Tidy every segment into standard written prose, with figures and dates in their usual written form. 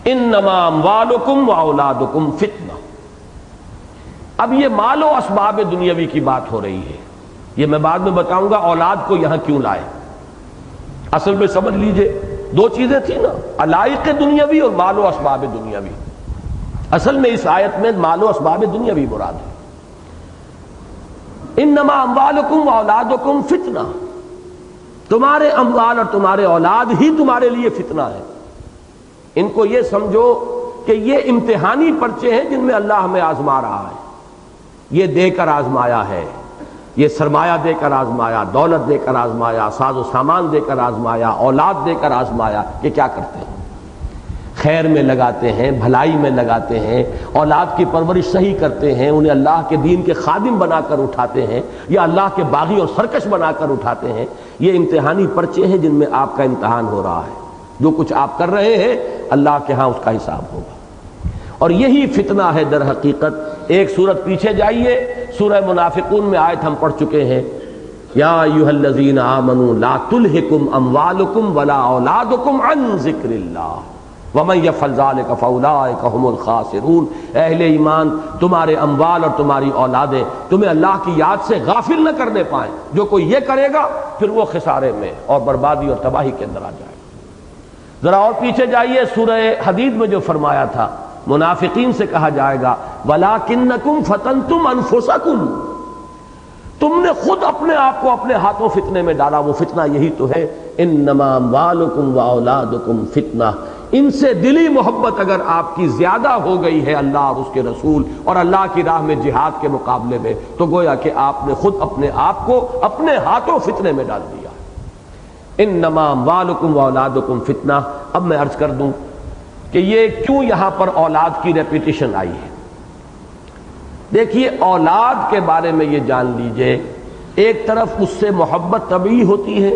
انما اموالکم واولادکم فتنہ۔ اب یہ مال و اسباب دنیاوی کی بات ہو رہی ہے، یہ میں بعد میں بتاؤں گا اولاد کو یہاں کیوں لائے۔ اصل میں سمجھ لیجئے دو چیزیں تھیں نا، علائق دنیاوی اور مال و اسباب دنیاوی۔ اصل میں اس آیت میں مال و اسباب دنیاوی مراد ہے۔ انما اموالکم واولادکم فتنہ، تمہارے اموال اور تمہارے اولاد ہی تمہارے لیے فتنہ ہے۔ ان کو یہ سمجھو کہ یہ امتحانی پرچے ہیں جن میں اللہ ہمیں آزما رہا ہے، یہ دے کر آزمایا ہے، یہ سرمایہ دے کر آزمایا، دولت دے کر آزمایا، ساز و سامان دے کر آزمایا، اولاد دے کر آزمایا کہ کیا کرتے ہیں، خیر میں لگاتے ہیں، بھلائی میں لگاتے ہیں، اولاد کی پرورش صحیح کرتے ہیں، انہیں اللہ کے دین کے خادم بنا کر اٹھاتے ہیں یا اللہ کے باغی اور سرکش بنا کر اٹھاتے ہیں۔ یہ امتحانی پرچے ہیں جن میں آپ کا امتحان ہو رہا ہے۔ جو کچھ آپ کر رہے ہیں اللہ کے ہاں اس کا حساب ہوگا، اور یہی فتنہ ہے در حقیقت۔ ایک سورت پیچھے جائیے، سورہ منافقون میں آیت ہم پڑھ چکے ہیں، یا ایھا الذین آمنوا لا تلھکم اموالکم ولا اولادکم عن ذکر اللہ ومن یفعل ذلک فاولئک ھم الخاسرون۔ اہل ایمان، تمہارے اموال اور تمہاری اولادیں تمہیں اللہ کی یاد سے غافل نہ کرنے پائیں۔ جو کوئی یہ کرے گا پھر وہ خسارے میں اور بربادی اور تباہی کے اندر آ جائے گا۔ ذرا اور پیچھے جائیے، سورہ حدید میں جو فرمایا تھا منافقین سے کہا جائے گا وَلَٰكِنَّكُمْ فَتَنْتُمْ أَنفُسَكُمْ، تم نے خود اپنے آپ کو اپنے ہاتھوں فتنے میں ڈالا۔ وہ فتنہ یہی تو ہے، انما اموالکم واولادکم فتنہ۔ ان سے دلی محبت اگر آپ کی زیادہ ہو گئی ہے اللہ اور اس کے رسول اور اللہ کی راہ میں جہاد کے مقابلے میں، تو گویا کہ آپ نے خود اپنے آپ کو اپنے ہاتھوں فتنے میں ڈال دیا۔ انما اموالکم واولادکم فتنہ۔ اب میں عرض کر دوں کہ یہ کیوں یہاں پر اولاد کی ریپیٹیشن آئی ہے۔ دیکھیے اولاد کے بارے میں یہ جان لیجئے، ایک طرف اس سے محبت طبعی ہوتی ہے،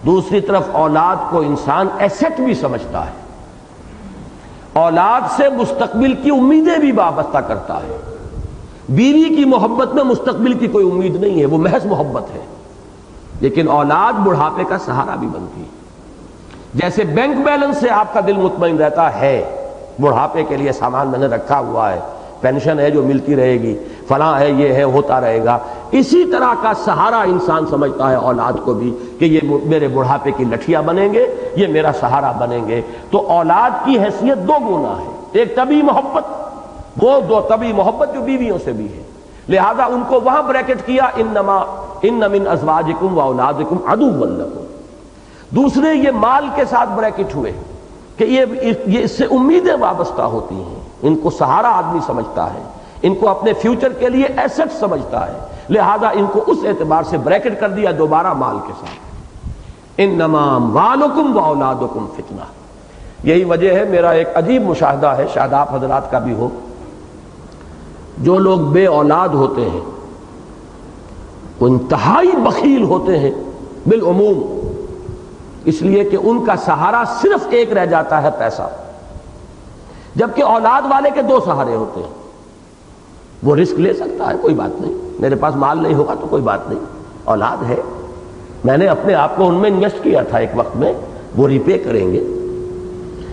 دوسری طرف اولاد کو انسان ایسٹ بھی سمجھتا ہے، اولاد سے مستقبل کی امیدیں بھی وابستہ کرتا ہے۔ بیوی کی محبت میں مستقبل کی کوئی امید نہیں ہے، وہ محض محبت ہے، لیکن اولاد بڑھاپے کا سہارا بھی بنتی ہے۔ جیسے بینک بیلنس سے آپ کا دل مطمئن رہتا ہے، بڑھاپے کے لیے سامان میں نے رکھا ہوا ہے، پینشن ہے جو ملتی رہے گی، فلاں ہے، یہ ہے، ہوتا رہے گا، اسی طرح کا سہارا انسان سمجھتا ہے اولاد کو بھی کہ یہ میرے بڑھاپے کی لٹھیاں بنیں گے، یہ میرا سہارا بنیں گے۔ تو اولاد کی حیثیت دو گنا ہے، ایک طبعی محبت، وہ دو طبعی محبت جو بیویوں سے بھی ہے، لہذا ان کو وہاں بریکٹ کیا ان من ازواجکم واولادکم عدوا لکم۔ دوسرے یہ مال کے ساتھ بریکٹ ہوئے کہ یہ اس سے امیدیں وابستہ ہوتی ہیں، ان کو سہارا آدمی سمجھتا ہے، ان کو اپنے فیوچر کے لیے ایسٹ سمجھتا ہے، لہذا ان کو اس اعتبار سے بریکٹ کر دیا دوبارہ مال کے ساتھ۔ انما اموالکم واولادکم فتنہ۔ یہی وجہ ہے، میرا ایک عجیب مشاہدہ ہے، شاید آپ حضرات کا بھی ہو، جو لوگ بے اولاد ہوتے ہیں وہ انتہائی بخیل ہوتے ہیں بالعموم، اس لیے کہ ان کا سہارا صرف ایک رہ جاتا ہے پیسہ، جبکہ اولاد والے کے دو سہارے ہوتے ہیں۔ وہ رسک لے سکتا ہے، کوئی بات نہیں، میرے پاس مال نہیں ہوگا تو کوئی بات نہیں، اولاد ہے، میں نے اپنے آپ کو ان میں انویسٹ کیا تھا ایک وقت میں، وہ ریپے کریں گے۔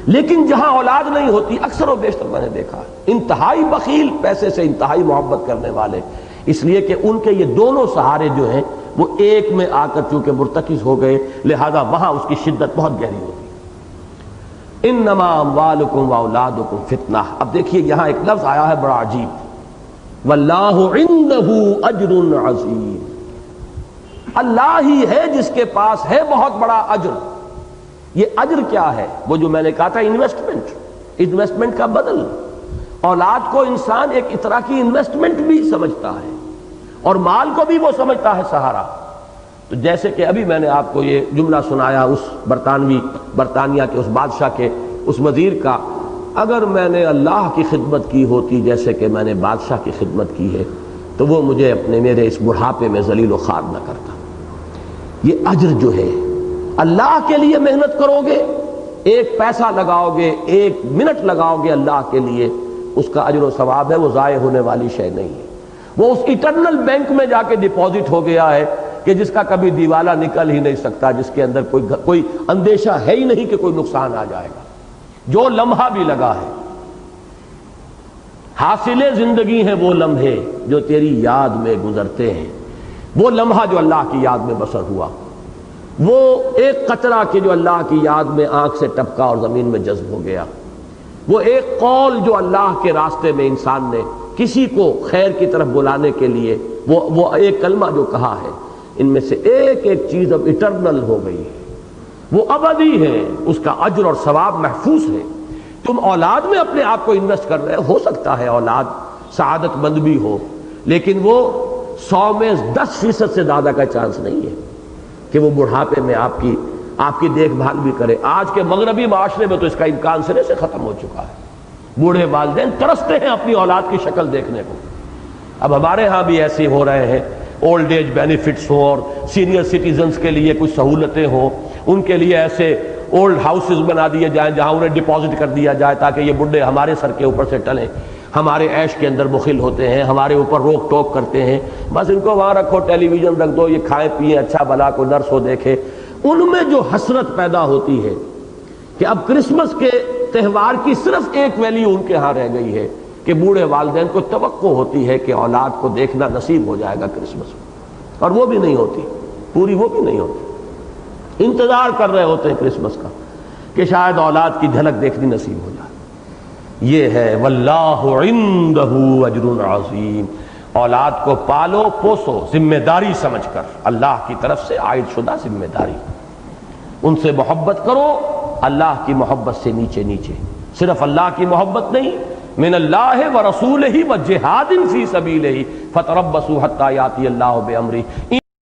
لیکن جہاں اولاد نہیں ہوتی، اکثر و بیشتر میں نے دیکھا انتہائی بخیل، پیسے سے انتہائی محبت کرنے والے، اس لیے کہ ان کے یہ دونوں سہارے جو ہیں وہ ایک میں آ کر چونکہ مرتکز ہو گئے، لہذا وہاں اس کی شدت بہت گہری ہوتی۔ انما اموالکم واولادکم فتنہ۔ اب دیکھیے یہاں ایک لفظ آیا ہے بڑا عجیب، واللہ عنہ اجر عظیم۔ اللہ ہی ہے جس کے پاس ہے بہت بڑا اجر۔ یہ اجر کیا ہے؟ وہ جو میں نے کہا تھا انویسٹمنٹ کا بدل۔ اولاد کو انسان ایک طرح کی انویسٹمنٹ بھی سمجھتا ہے، اور مال کو بھی وہ سمجھتا ہے سہارا۔ تو جیسے کہ ابھی میں نے آپ کو یہ جملہ سنایا اس برطانیہ کے اس بادشاہ کے اس وزیر کا، اگر میں نے اللہ کی خدمت کی ہوتی جیسے کہ میں نے بادشاہ کی خدمت کی ہے تو وہ مجھے میرے اس بڑھاپے میں ذلیل و خوار نہ کرتا۔ یہ اجر جو ہے، اللہ کے لیے محنت کرو گے، ایک پیسہ لگاؤ گے، ایک منٹ لگاؤ گے اللہ کے لیے، اس کا اجر و ثواب ہے، وہ ضائع ہونے والی شے نہیں ہے۔ وہ اس ایٹرنل بینک میں جا کے ڈپازٹ ہو گیا ہے کہ جس کا کبھی دیوالا نکل ہی نہیں سکتا، جس کے اندر کوئی اندیشہ ہے ہی نہیں کہ کوئی نقصان آ جائے گا۔ جو لمحہ بھی لگا ہے، حاصل زندگی ہیں وہ لمحے جو تیری یاد میں گزرتے ہیں۔ وہ لمحہ جو اللہ کی یاد میں بسر ہوا، وہ ایک قطرہ کہ جو اللہ کی یاد میں آنکھ سے ٹپکا اور زمین میں جذب ہو گیا، وہ ایک قول جو اللہ کے راستے میں انسان نے کسی کو خیر کی طرف بلانے کے لیے وہ ایک کلمہ جو کہا ہے، ان میں سے ایک ایک چیز اب اٹرنل ہو گئی ہے، وہ ابدی ہے، اس کا اجر اور ثواب محفوظ ہے۔ تم اولاد میں اپنے آپ کو انویسٹ کر رہے ہو سکتا ہے اولاد سعادت مند بھی ہو، لیکن وہ 100 میں 10% سے زیادہ کا چانس نہیں ہے کہ وہ بڑھاپے میں آپ کی دیکھ بھال بھی کرے۔ آج کے مغربی معاشرے میں تو اس کا امکان سرے سے ختم ہو چکا ہے۔ بوڑھے والدین ترستے ہیں اپنی اولاد کی شکل دیکھنے کو۔ اب ہمارے ہاں بھی ایسے ہو رہے ہیں، اولڈ ایج بینیفٹس ہوں اور سینئر سٹیزنز کے لیے کچھ سہولتیں ہوں، ان کے لیے ایسے اولڈ ہاؤسز بنا دیے جائیں جہاں انہیں ڈپازٹ کر دیا جائے تاکہ یہ بڈھے ہمارے سر کے اوپر سے ٹلیں، ہمارے عیش کے اندر مخل ہوتے ہیں، ہمارے اوپر روک ٹوک کرتے ہیں، بس ان کو وہاں رکھو، ٹیلی ویژن رکھ دو، یہ کھائیں پیئیں، اچھا بھلا کوئی نرس ہو دیکھے۔ ان میں جو حسرت پیدا ہوتی ہے کہ اب کرسمس کے تہوار کی صرف ایک ویلیو ان کے ہاں رہ گئی ہے کہ بوڑھے والدین کو توقع ہوتی ہے کہ اولاد کو دیکھنا نصیب ہو جائے گا کرسمس میں، اور وہ بھی نہیں ہوتی، پوری وہ بھی نہیں ہوتی۔ انتظار کر رہے ہوتے ہیں کرسمس کا کہ شاید اولاد کی جھلک دیکھنی نصیب ہو جائے۔ یہ ہے واللہ عندہ اجر عظیم۔ اولاد کو پالو پوسو ذمہ داری سمجھ کر، اللہ کی طرف سے عائد شدہ ذمہ داری، ان سے محبت کرو اللہ کی محبت سے نیچے نیچے، صرف اللہ کی محبت نہیں، من اللہ ورسولہ وجہاد فی سبیلہ فتربصوا حتی یاتی اللہ بامرہ۔